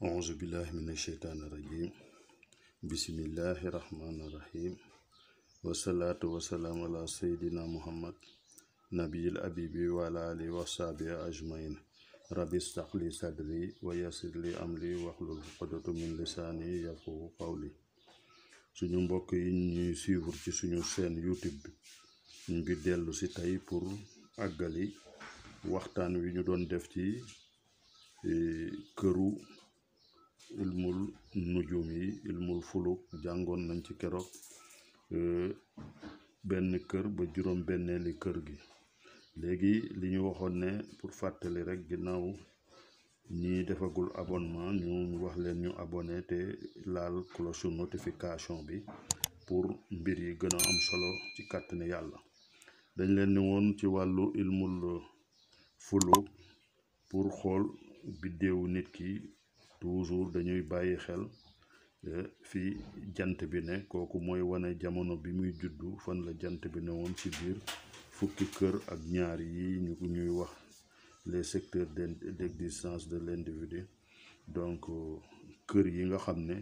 أعوذ بالله من الشيطان الرجيم بسم الله الرحمن الرحيم والصلاة والسلام على سيدنا محمد نبي الأبيب وعلى آله وصحبه أجمعين ربي اشرح لي صدري ويسر لي أمري واحلل عقدة من لساني يفقهوا قولي suñu mbokk yi ñuy suivre ci suñu chaîne YouTube bi ñu ngi dellu si tey pour àggali waxtaan wi ñu doon def ci këru ilmul nujum yi ilmul fuluk jàngoon nañ ci keroog benn kër ba juróom benneeli kër gi léegi li ñu waxoon ne pour fàttali rek ginnaaw ñi defagul abonnement ñu wax leen ñu abonné te laal cloche notification bi pour mbir yi gën a am solo ci kàttani yàlla dañ leen ni woon ci wàllu ilmul fuluk pour xool biddéewu nit ki toujours dañuy bàyyi xel fi jant bi ne kooku mooy wane jamono bi muy juddu fan la jant bi ne woon ci biir fukki kër ak ñaar yi ñu ñuy wax les secteurs d'existence de l'individu donc kër yi nga xam ne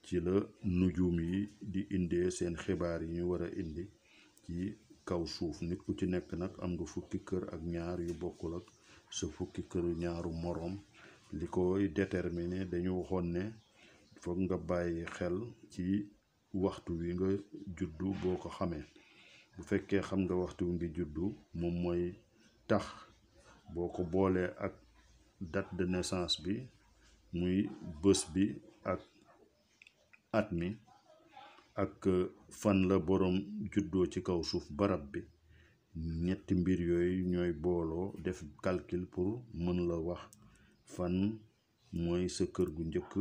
ci la nujum yi di indee seen xibaar yi ñu war a indi ci kaw suuf nit ku ci nekk nag am nga fukki kër ak ñaar yu bokkul ak sa fukki kër ñaaru moroom li koy déterminer dañu waxoon ne foog nga bàyyi xel ci waxtu wi nga juddu boo ko xamee bu fekkee xam nga waxtu wi nga juddu moom mooy tax boo ko boolee ak date de naissance bi muy bés bi ak at mi ak fan la boroom juddoo ci kaw suuf barab bi ñetti mbir yooyu ñooy booloo def calcul pour mën la wax fan mooy sa kër gu njëkk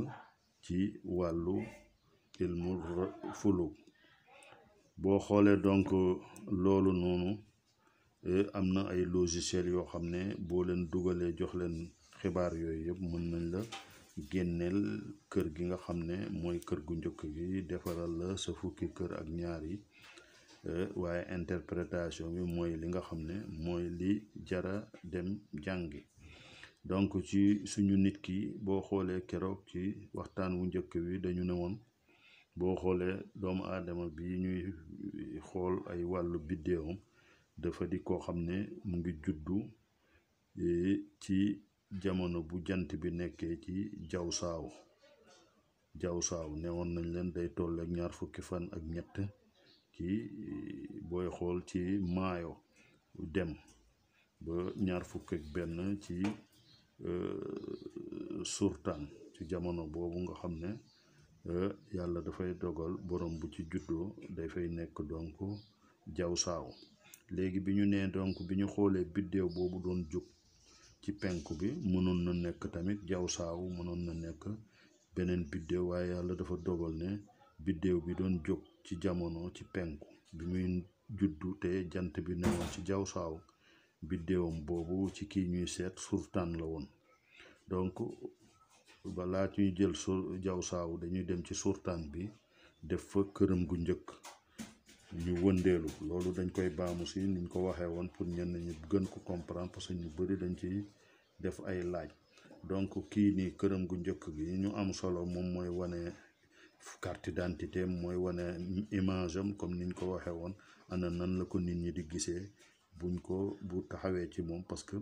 ci wàllu ilmul fuluk boo xoolee donc loolu noonu am na ay logiciel yoo xam ne boo leen dugalee jox leen xibaar yooyu yëpp mën nañ la génneel kër gi nga xam ne mooy kër gu njëkk gi defaral la sa fukki kër ak ñaar yi waaye interprétation bi mooy li nga xam ne mooy li jara dem jàngi donc ci suñu nit ki boo xoolee keroog ci waxtaan wu njëkk wi dañu ne woon boo xoolee doomu aadama bi ñuy xool ay wàllu biddéewam dafa di koo xam ne mu ngi juddu ci jamono bu jant bi nekkee ci jaw saaw ne woon nañ leen day toll ak ñaar fukki fan ak ñett ci booy xool ci maayo dem ba ñaar fukk ak benn ci surtaan ci jamono boobu nga xam ne yàlla dafay dogal borom bu ci juddoo dafay nekk donc jaw saaw léegi bi ñu nee donc bi ñu xoolee biddéew boobu doon jóg ci penku bi mënoon na nekk tamit jaw saaw mënoon na nekk beneen biddéew waaye yàlla dafa dogal ne biddéew bi doon jóg ci jamono ci penku bi muy juddu te jant bi newoon ci jaw saaw biddéewam boobu ci kii ñuy seet surtaan la woon donc balaa ñuy jël jaw saaw dañuy dem ci surtaan bi def fa këram gu njëkk ñu wëndeelu loolu dañ koy baamu si niñ ko waxee woon pour ñenn ñi gën ko comprendre parce que ñu bari dañ ci def ay laaj donc kii nii këram gu njëkk gi ñu am solo moom mooy wane carte d'identité mooy wane image am comme niñ ko waxee woon ana nan la ko nit ñi di gisee bu taxawee ci moom parce que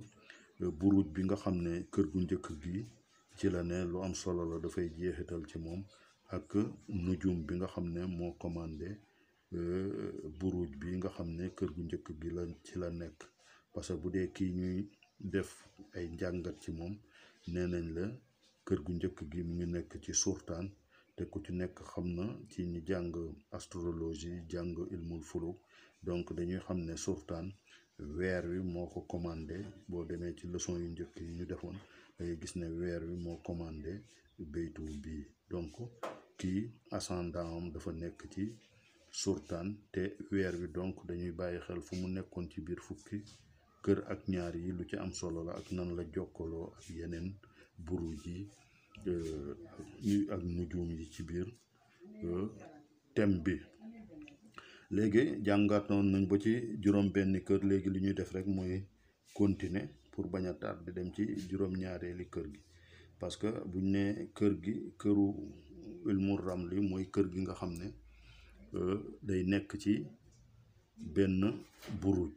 buruj bi nga xam ne kër gu njëkk gi ci la ne lu am solo la dafay jeexital ci moom ak nujum bi nga xam ne moo commandé buruj bi nga xam ne kër gu njëkk gi la ci la nekk parce que bu dee kii ñuy def ay njàngat ci moom nee nañ la kër gu njëkk gi mu ngi nekk ci surtaan te ku ci nekk xam na ci ñi jàng astrologie jàng ilmul fuluk donc dañuy xam ne surtaan weer wi moo ko commandé boo demee ci leçon yu njëkk yi ñu defoon dangay gis ne weer wi moo commandé baytu bii donc kii ascendant am dafa nekk ci surtaan te weer wi donc dañuy bàyyi xel fu mu nekkoon ci biir fukki kër ak ñaar yi lu ci am solo la ak nan la jokkaloo ak yeneen buruj yi ak nujum yi ci biir thème bi léegi jàngatoon nañ ba ci juróom benn kër léegi li ñuy def rek mooy continuer pour bañ a tardé dem ci juróom ñaareeli kër gi parce que buñ ne kër gi këru ilmu ramli mooy kër gi nga xam ne day nekk ci benn buruj,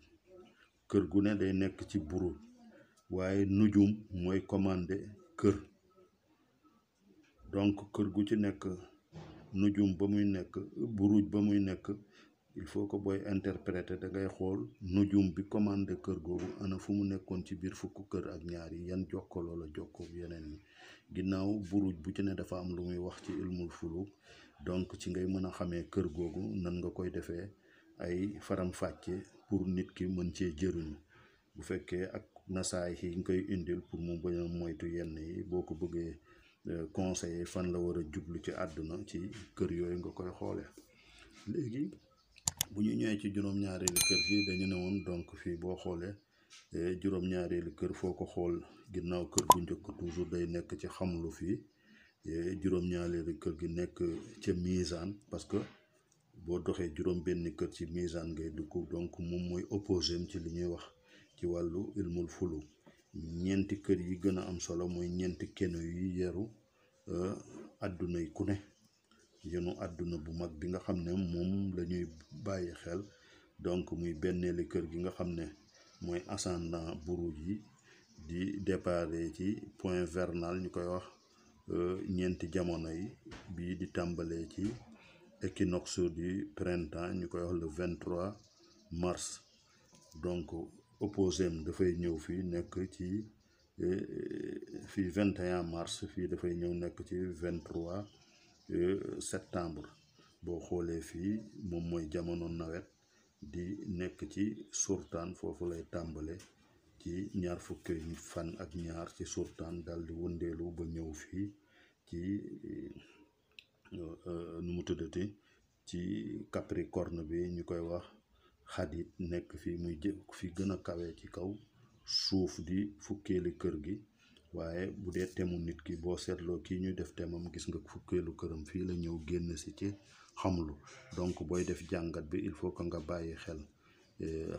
kër gu ne day nekk ci buruj, waaye nujum mooy commandé kër. donc kër gu ci nekk nujum ba muy nekk buruj ba muy nekk, il faut que booy interpréter da ngay xool nujum bi commandé kër googu ana fu mu nekkoon ci biir fukk kër ak ñaar yi, yan jokkaloo la jokkoo yeneen yi. ginnaaw buruj bu ci ne dafa am lu muy wax ci ilmul fuluk, donc ci ngay mën a xamee kër googu nan nga koy defee ay faram-fàcce pour nit ki mën cee jëriñu. bu fekkee ak nasaay yi nga koy indil pour mu bañ a moytu yenn yi, boo ko bëggee conseiller fan la war a jublu ci àdduna, ci kër yooyu nga koy xoolee. léegi bu ñu ñëwee ci juróom-ñaareelu kër gi dañu ne woon donc fii boo xoolee juróom-ñaareelu kër foo ko xool ginnaaw kër gu njëkk toujours day nekk ci xamlu fii, juróom-ñaareelu kër gi nekk ca misaan, parce que boo doxee juróom benn kër ci misaan ngay dugg, donc moom mooy opposé ci li ñuy wax ci wàllu ilmul fulu. ñeenti kër yi gën a am solo mooy ñeenti keno yi yeru àdduna yi ku ne, yenu àdduna bu mag bi nga xam ne moom la ñuy bàyyi xel, donc muy benneeli kër gi nga xam ne mooy ascendant buruj yi di déparé ci point vernal ñu koy wax ñeenti jamono yi, bii di tàmbalee ci équinoxe du printemps ñu koy wax le 23 mars. donc opposé dafay ñëw fii nekk ci fii 21 mars, fii dafay ñëw nekk ci 23 septembre. boo xoolee fii moom mooy jamono nawet di nekk ci surtaan, foofu lay tàmbale ci ñaar fukki fan ak ñaar ci surtaan, dal di wëndeelu ba ñëw fii ci nu mu tuddati ci capricorne bi ñu koy wax xadit, nekk fii muy fi gën a kawe ci kaw suuf di fukkeeli kër gi. waaye bu dee temu nit ki boo seetloo kii ñuy def temam gis nga fukkeelu këram fii la ñëw génn si ci xamlu. donc booy def jàngat bi il faut que nga bàyyi xel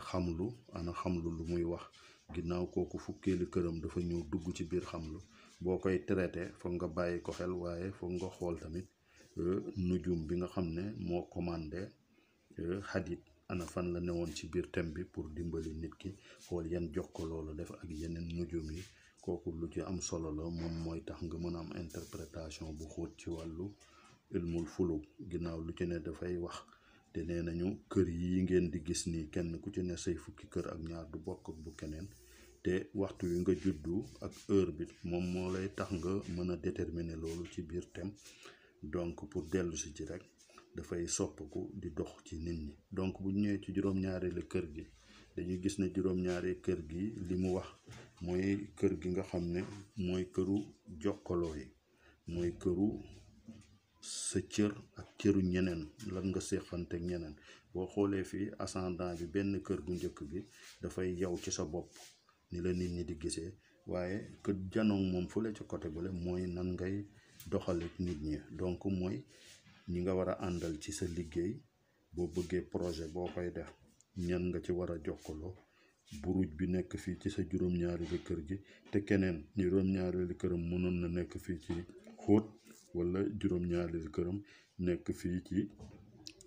xamlu ana xamlu lu muy wax, ginnaaw kooku fukkeelu këram dafa ñëw dugg ci biir xamlu. boo koy traité foog nga bàyyi ko xel, waaye foog nga xool tamit nujum bi nga xam ne moo commandé xadit ana fan la newoon ci biir thème bi, pour dimbali nit ki xool yan jokkaloo la def ak yeneen nujum yi. kooku lu ci am solo la, moom mooy tax nga mën a am interprétation bu xóot ci wàllu ilmul fuluk. ginnaaw lu ci ne dafay wax, te nee nañu kër yi ngeen di gis nii kenn ku ci ne say fukki kër ak ñaar du bokk bu keneen, te waxtu wi nga juddu ak heure bi moom moo lay tax nga mën a déterminer loolu ci biir thème. donc pour dellu si ci rek dafay soppaku di dox ci nit ñi. donc bu ñëwee ci juróom-ñaareelu kër gi dañuy gis ne juróom-ñaari kër gi li mu wax mooy kër gi nga xam ne mooy këru jokkaloo yi, mooy këru sa cër ak cëru ñeneen, lan nga séqante ak ñeneen. boo xoolee fii ascendant bi benn kër gu njëkk gi dafay yow ci sa bopp ni la nit ñi di gisee, waaye kër janoŋ moom fële ca côté bale mooy nan ngay doxaleek nit ñi. donc mooy ñi nga war a àndal ci sa liggéey, boo bëggee projet boo koy def ñan nga ci war a jokkaloo. buruj bi nekk fii ci sa juróom-ñaareelu kër gi, te keneen juróom-ñaareelu këram mënoon na nekk fii ci xóot, wala juróom-ñaareelu këram nekk fii ci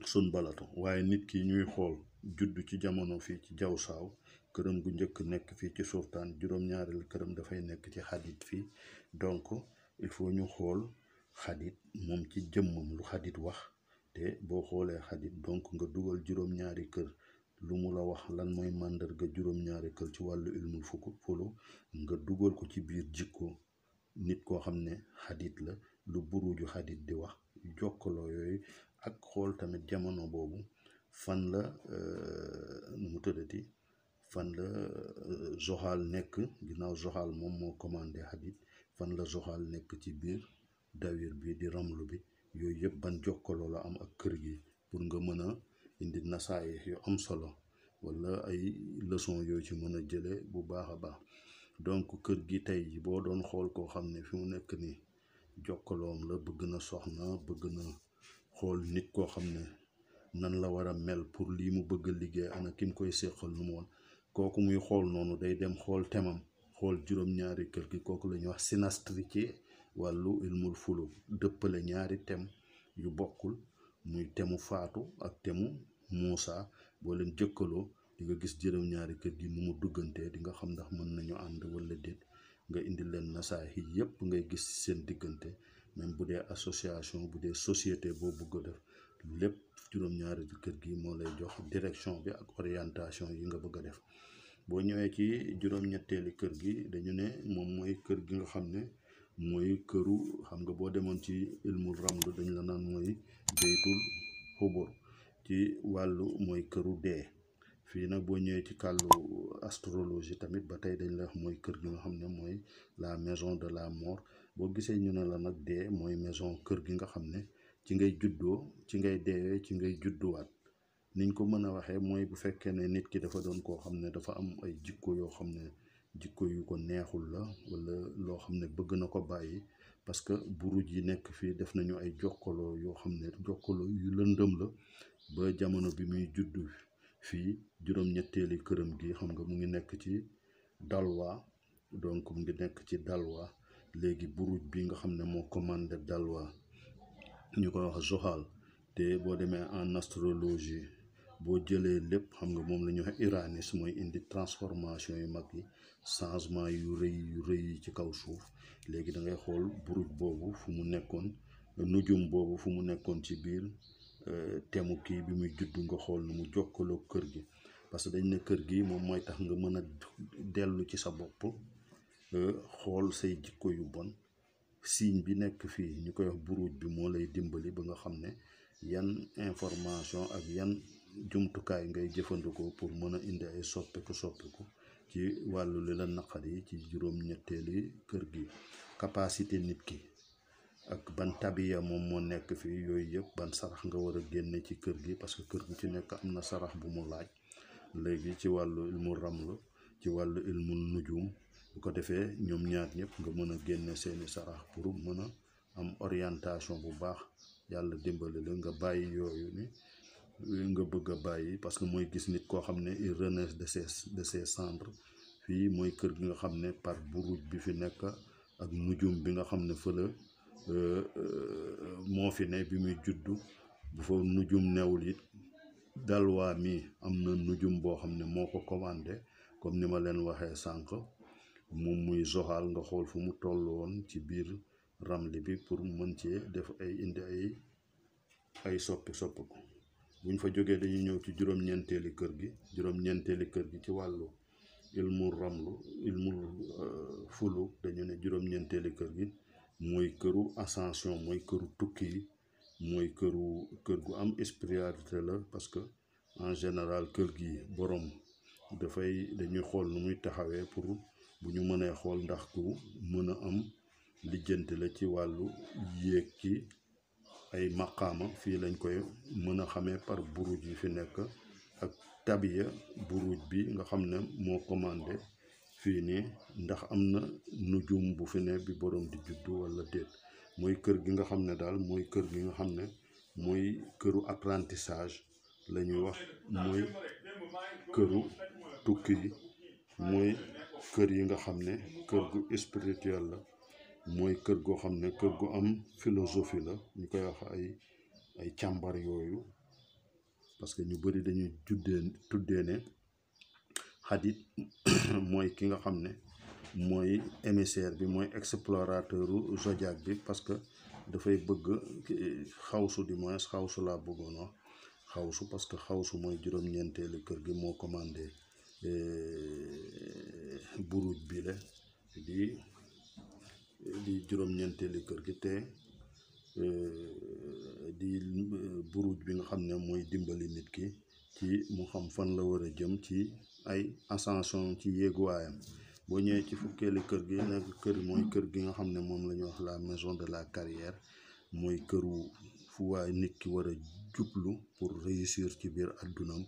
sun balato. waaye nit ki ñuy xool judd ci jamono fii ci jaw saaw, këram gu njëkk nekk fii ci surtaan, juróom-ñaareelu këram dafay nekk ci xadit fii. donc il faut ñu xool xadit moom ci jëmmam lu xadit wax, te boo xoolee xadit donc nga dugal juróom-ñaari kër lu mu la wax, lan mooy màndarga juróom-ñaari kër ci wàllu ilmul fulu, nga dugal ko ci biir jikko nit koo xam ne xadit la, lu buruju xadit di wax, jokkaloo yooyu. ak xool tamit jamono boobu fan la nu mu tëddati fan la zoxaal nekk, ginnaaw zoxaal moom moo commandé xadit, fan la zoxaal nekk ci biir dawir bi di ramlu bi. yooyu yëpp ban jokkaloo la am ak kër gi, pour nga mën a indi nasaay yu am solo wala ay leçon yoo ci mën a jële bu baax a baax. donc kër gi tey boo doon xool koo xam ne fi mu nekk nii jokkaloom la, bëgg na soxna, bëgg na xool nit koo xam ne nan la war a mel pour lii mu bëgg a liggéey, ana ki mu koy séqal nu mu woon, kooku muy xool noonu day dem xool temam, xool juróom-ñaari kër gi kooku la ñuy wax synastrie ci wàllu ilmul fuluk dëppale ñaari thème yu bokkul muy thème faatu ak thème Muusa boo leen jëkkaloo di nga gis juróom-ñaari kër gi nu mu duggantee di nga xam ndax mën nañu ànd wala déet nga indi leen nasaahi yépp ngay gis seen diggante même bu dee association bu dee société boo bëgg a def lépp juróom-ñaari kër gi moo lay jox direction bi ak orientation yi nga bëgg a def boo ñëwee ci juróom-ñetteeli kër gi dañu ne moom mooy kër gi nga xam ne mooy këru xam nga boo demoon ci ilmul ramlu dañ la naan mooy baytul xubur ci wàllu mooy këru dee fii nag boo ñëwee ci kàllu astrologie tamit ba tey dañ la wax mooy kër gi nga xam ne mooy la maison de la mort boo gisee ñu ne la nag dee mooy maison kër gi nga xam ne ci ngay juddoo ci ngay deewee ci ngay judduwaat niñ ko mën a waxee mooy bu fekkee ne nit ki dafa doon koo xam ne dafa am ay jikko yoo xam ne jikko yu ko neexul la wala loo xam ne bëgg na ko bàyyi parce que buruj yi nekk fii def nañu ay jokkaloo yoo xam ne jokkaloo yu lëndëm la ba jamono bi muy juddu fii juróom-ñetteeli këram gi xam nga mu ngi nekk ci dalwa donc mu ngi nekk ci dalwa léegi buruj bi nga xam ne moo commandé dalwa ñu koy wax Zohal te boo demee en astrologie boo jëlee lépp xam nga moom la ñuy wax Uranus mooy indi transformation yu mag yi changement yu rëy yi ci kaw suuf léegi da ngay xool buruj boobu fu mu nekkoon nujum boobu fu mu nekkoon ci biir temu kii bi muy judd nga xool nu mu jokkaloo kër gi parce que dañ ne kër gi moom mooy tax nga mën a dellu ci sa bopp xool say jikko yu bon signe bi nekk fii ñu koy wax buruj bi moo lay dimbali ba nga xam ne yan information ak yan jumtukaay ngay jëfandikoo pour mën a indi ay soppeeku ci wàllu li la naqar yi ci juróom-ñetteeli kër gi capacité nit ki ak ban tabiya moom moo nekk fii yooyu yëpp ban sarax nga war a génne ci kër gi parce que kër gu ci nekk am na sarax bu mu laaj léegi ci wàllu ilmu ramlu ci wàllu ilmu nujum bu ko defee ñoom ñaar ñëpp nga mën a génne seeni sarax pour mën a am orientation bu baax yàlla dimbali la nga bàyyi yooyu ni nga bëgg a bàyyi parce que mooy gis nit koo xam ne il renaît de ses cendres fii mooy kër gi nga xam ne par buruj bi fi nekk ak nujum bi nga xam ne fële moo fi ne bi muy juddu bu fa nujum newul it dalwaa mi am na nujum boo xam ne moo ko commandé comme ni ma leen waxee sànq moom muy Zohal nga xool fu mu toll woon ci biir ramli bi pour mën cee def ay indi ay soppi ko buñ fa jógee dañuy ñëw ci juróom-ñeenteeli kër gi ci wàllu ilmu ramlu ilmu fuluk dañu ne juróom-ñeenteeli kër gi mooy këru ascension mooy këru tukki yi mooy kër gu am spiritualité la parce que en général kër gi borom dañuy xool nu muy taxawee pour bu ñu mënee xool ndax ku mën a am lijjanti la ci wàllu yéeg ci ay maqaama fii lañ koy mën a xamee par buruj yi fi nekk ak tabiya buruj bi nga xam ne moo commandé fii nii ndax am na nujum bu fi ne bi borom di juddu wala déet mooy kër gi nga xam ne daal mooy kër gi nga xam ne mooy këru apprentissage la ñuy wax mooy këru tukki yi mooy kër yi nga xam ne kër gu spirituel la mooy kër goo xam ne kër gu am philosophie la ñu koy wax ay càmbar yooyu parce que ñu bari dañuy tuddee ne xadit mooy ki nga xam ne mooy émissaire bi mooy explorateur u zodiaque bi parce que dafay bëgg xawsu du moins xawsu laa bëggoon wax xawsu parce que xawsu mooy juróom-ñeenteeli kër gi moo commandé buruj bi la di juróom-ñeenteeli kër gi te di buruj bi nga xam ne mooy dimbali nit ki ci mu xam fan la war a jëm ci ay ascension ci yéeguwaayam boo ñëwee ci fukkeeli kër gi nekk mooy kër gi nga xam ne moom la ñuy wax la maison de la carrière mooy këru fu waay nit ki war a jublu pour réussir ci biir addunam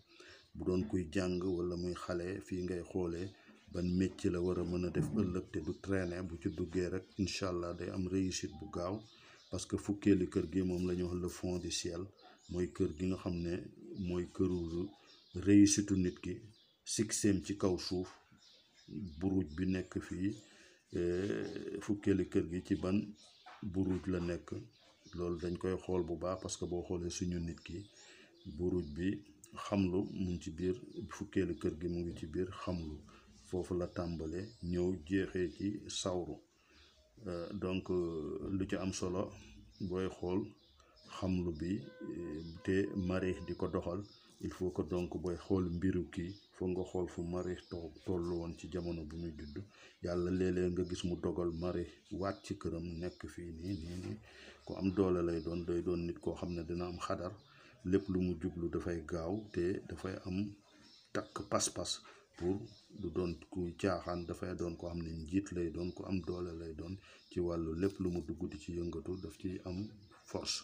bu doon kuy jàng wala muy xale fii ngay xoolee ban métier la war a mën a def ëllëg te du traîner bu ci duggee rek incha allah day am réussite bu gaaw parce que fukkeeli kër gi moom la ñuy wax le fond du ciel mooy kër gi nga xam ne mooy këru réussite nit ki succès ci kaw suuf buruj bi nekk fii fukkeeli kër gi ci ban buruj la nekk. loolu dañ koy xool bu baax parce que boo xoolee suñu nit ki buruj bi xamlu mu ngi ci biir fukkeeli kër gi mu ngi ci biir xamlu, foofu la tàmbale ñëw jeexee ci sawru. donc lu ci am solo booy xool xamlu bi te marix di ko doxal, il faut que donc booy xool mbiru kii foog nga xool fu marix tollu woon ci jamono bu muy judd. yàlla léeg-léeg nga gis mu dogal marix waat ci këram nekk fii nii ku am doole lay doon, day doon nit koo xam ne dina am xadar, lépp lu mu jublu dafay gaaw te dafay am takk pas-pas pour du doon kuy caaxaan, dafay doon koo xam ne njiit lay doon, ku am doole lay doon ci wàllu lépp lu mu dugg di ci yëngatu daf ci am force.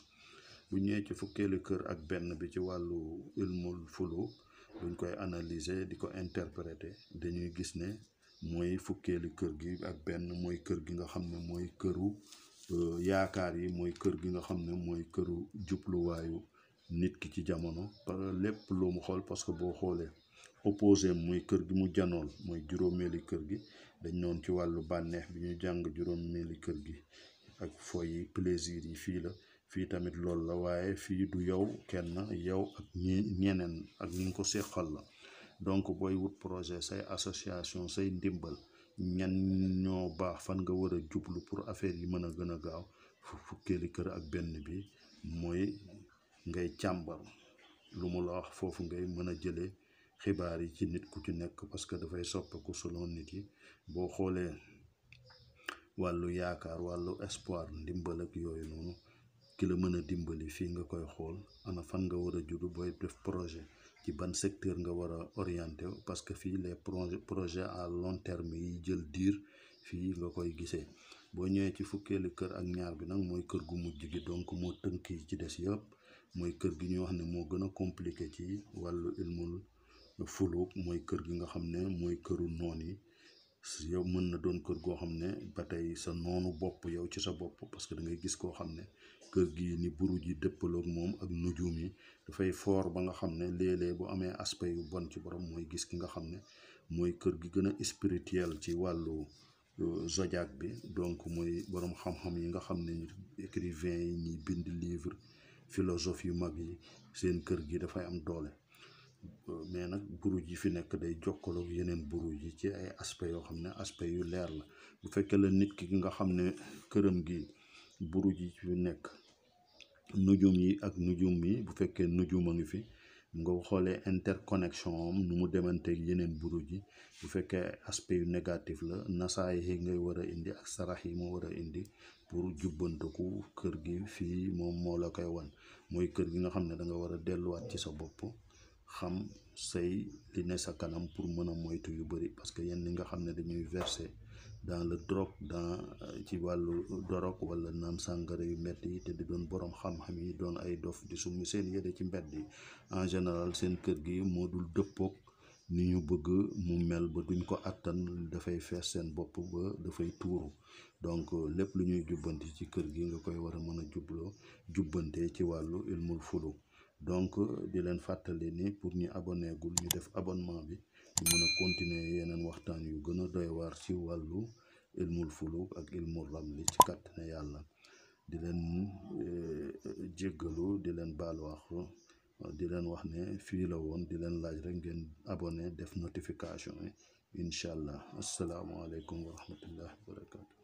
bu ñëwee ci fukkeelu kër ak benn bi ci wàllu ilmul fulu buñ koy analyser di ko interpréter dañuy gis ne mooy fukkeelu kër gi ak benn mooy kër gi nga xam ne mooy këru yaakaar yi, mooy kër gi nga xam ne mooy këru jubluwaayu nit ki ci jamono lépp lu mu xool. parce que boo xoolee opposé muy kër gi mu janool mooy juróomeeli kër gi, dañ noon ci wàllu bànneex bi ñu jàng juróomeeli kër gi ak foy yi plaisir yi fii la, fii tamit loolu la, waaye fii du yow kenn, yow ak ñeneen ak ñu ko seqal la. donc booy wut projet say association say ndimbal ñan ñoo baax, fan nga war a jublu pour affaire yi mën a gën a gaaw. fukkeeli kër ak benn bi mooy ngay càmbar lu mu la wax, foofu ngay mën a jëlee xibaar yi ci nit ku ci nekk, parce que dafay soppeeku selon nit yi. boo xoolee wàllu yaakaar, wàllu espoir, ndimbal ak yooyu noonu, ki la mën a dimbali fii nga koy xool ana fan nga war a judd booy def projet, ci ban secteur nga war a orienté, parce que fii les projets à long terme yi jël diir fii nga koy gisee. boo ñëwee ci fukkeeli kër ak ñaar bi nag mooy kër gu mujj gi, donc moo tënk yi ci des yëpp, mooy kër gi ñuy wax ne moo gën a compliqué ci wàllu ilmul fuluk, mooy kër gi nga xam ne mooy këru noon yi. yow mën na doon kër goo xam ne ba tey sa noonu bopp yow ci sa bopp, parce que da ngay gis koo xam ne kër gi ni buruj yi dëppaloog moom ak nujum yi dafay foor ba nga xam ne léeg-léeg bu amee aspect yu bon ci borom mooy gis ki nga xam ne mooy kër gi gën a spirituel ci wàllu zodiaque bi. donc mooy borom xam-xam yi nga xam ne écrivain yi ñi bind livre philosophe yu mag yi seen kër gi dafay am doole. mais nag buruj yi fi nekk day jokkaloo yeneen buruj yi ci ay aspect yoo xam ne aspect yu leer la. bu fekkee la nit ki nga xam ne këram gi buruj yi fi nekk nujum yi ak nujum yi, bu fekkee nujum a ngi fi nga xoolee interconnexion am nu mu demanteeg yeneen buruj yi. bu fekkee aspect yu négatif la nasaay yi ngay war a indi ak sarax yi moo war a indi pour jubbanteku kër gi fii moom moo la koy wan. mooy kër gi nga xam ne da nga war a delluwaat ci sa bopp, xam say li ne sa kanam pour mën a moytu yu bëri, parce que yenn nga xam ne dañuy verser dans le drogue, dans ci wàllu drogue wala naan sàngara yu metti yi te di doon borom xam-xam yi doon ay dof di summi seen yére ci mbedd yi, en général seen kër gi moo dul dëppoog ni ñu bëgg mu mel ba duñ ko attan, dafay fees seen bopp ba dafay tuuru. donc lépp lu ñuy jubbanti ci kër gi nga koy war a mën a jubbante ci wàllu ilmul fulu. donc di leen fàttali ni pour ñu abonné gul ñu def abonnement bi, ñu mën a continuer yeneen waxtaan yu gën a doy waar ci wàllu ilmul fuluk ak ilmul ramli ci kàttane yàlla. di leen jéggalu, di leen baal wax, di leen wax ne fii la woon, di leen laaj rek ngeen abonné def notification yi incha allah. asalaamaaleykum wa rahmatullahi wa barakatu.